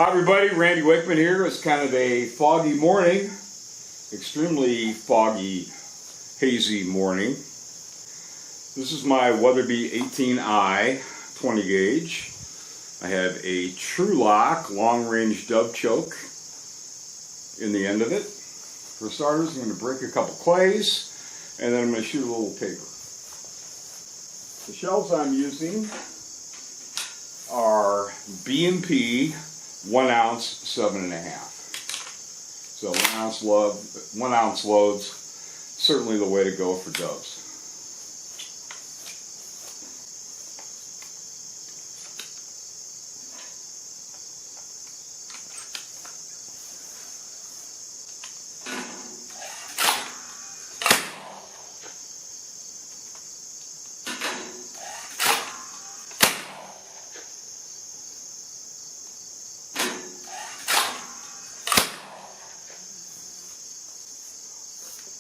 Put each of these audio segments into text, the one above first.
Hi everybody, Randy Wakeman here. It's kind of a foggy morning, extremely foggy, hazy morning. This is my Weatherby 18i 20 gauge. I have a Tru-Lock long range dove choke in the end of it. For starters, I'm going to break a couple clays and then I'm going to shoot a little paper. The shells I'm using are B&P 1 ounce 7.5. So 1 ounce loads, certainly the way to go for doves.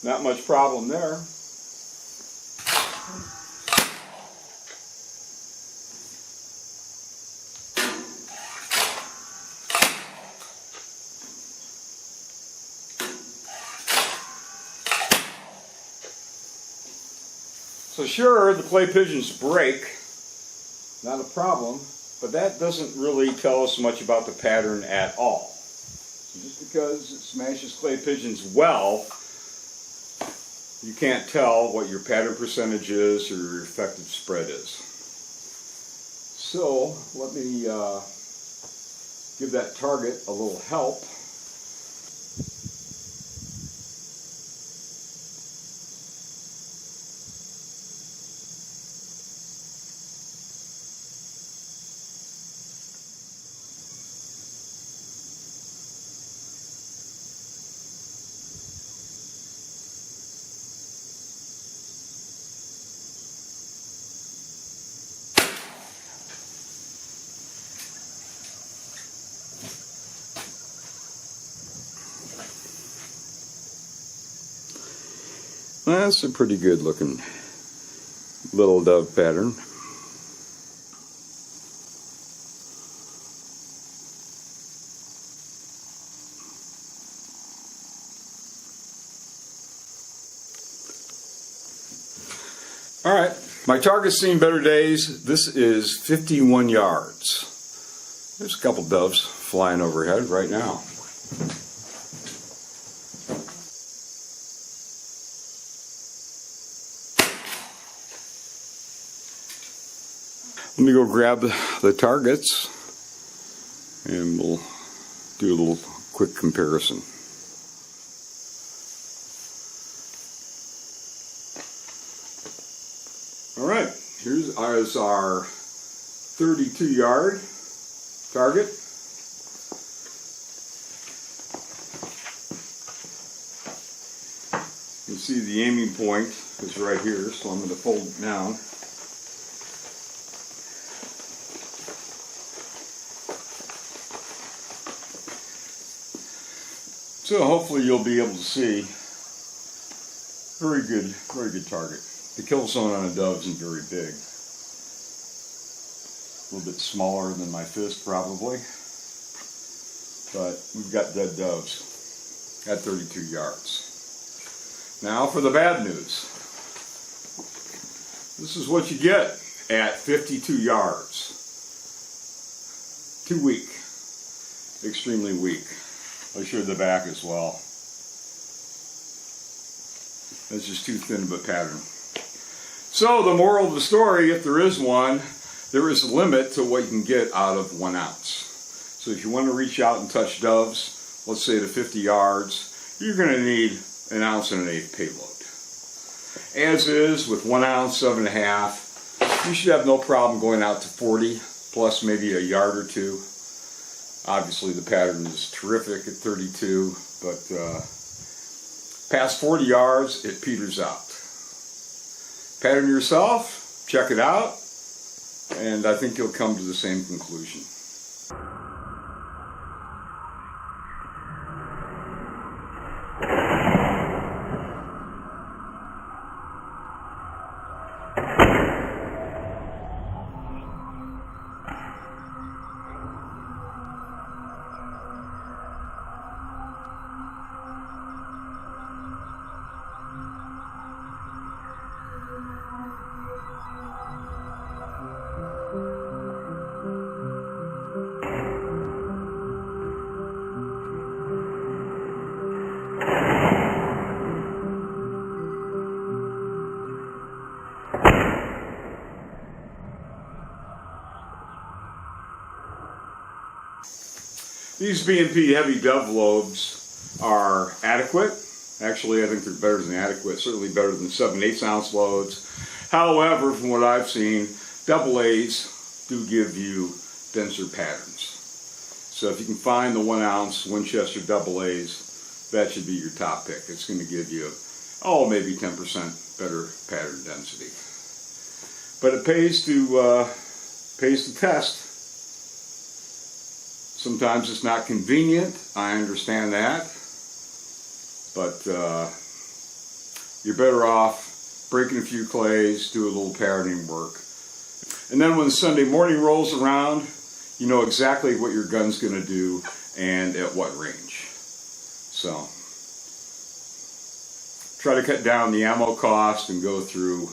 Not much problem there. So sure, the clay pigeons break, not a problem, but that doesn't really tell us much about the pattern at all. So just because it smashes clay pigeons well, you can't tell what your pattern percentage is or your effective spread is. So let me give that target a little help. That's a pretty good looking little dove pattern. Alright, my target's seen better days. This is 51 yards. There's a couple doves flying overhead right now. Let me go grab the targets and we'll do a little quick comparison. Alright, here's our 32-yard target. You can see the aiming point is right here, so I'm going to fold it down. So hopefully you'll be able to see. Very good target. The kill zone on a dove isn't very big. A little bit smaller than my fist probably. But we've got dead doves at 32 yards. Now for the bad news. This is what you get at 52 yards. Too weak. Extremely weak. I'll show you the back as well. That's just too thin of a pattern. So the moral of the story, if there is one, there is a limit to what you can get out of 1 ounce. So if you want to reach out and touch doves, let's say to 50 yards, you're going to need 1 ounce and 1/8 payload. As is with 1 ounce, 7.5, you should have no problem going out to 40, plus maybe a yard or two. Obviously the pattern is terrific at 32, but past 40 yards it peters out. Pattern yourself, check it out, and I think you'll come to the same conclusion. These B&P heavy dove loads are adequate. Actually, I think they're better than adequate, certainly better than 7/8 ounce loads. However, from what I've seen, double A's do give you denser patterns. So if you can find the 1 ounce Winchester double A's, that should be your top pick. It's going to give you, maybe 10% better pattern density. But it pays to test. Sometimes it's not convenient. I understand that. But you're better off breaking a few clays, do a little patterning work. And then when Sunday morning rolls around, you know exactly what your gun's going to do and at what range. So try to cut down the ammo cost and go through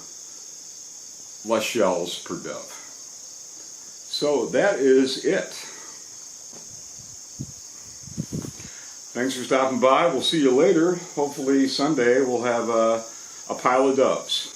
less shells per dove. So that is it. Thanks for stopping by. We'll see you later. Hopefully Sunday we'll have a pile of doves.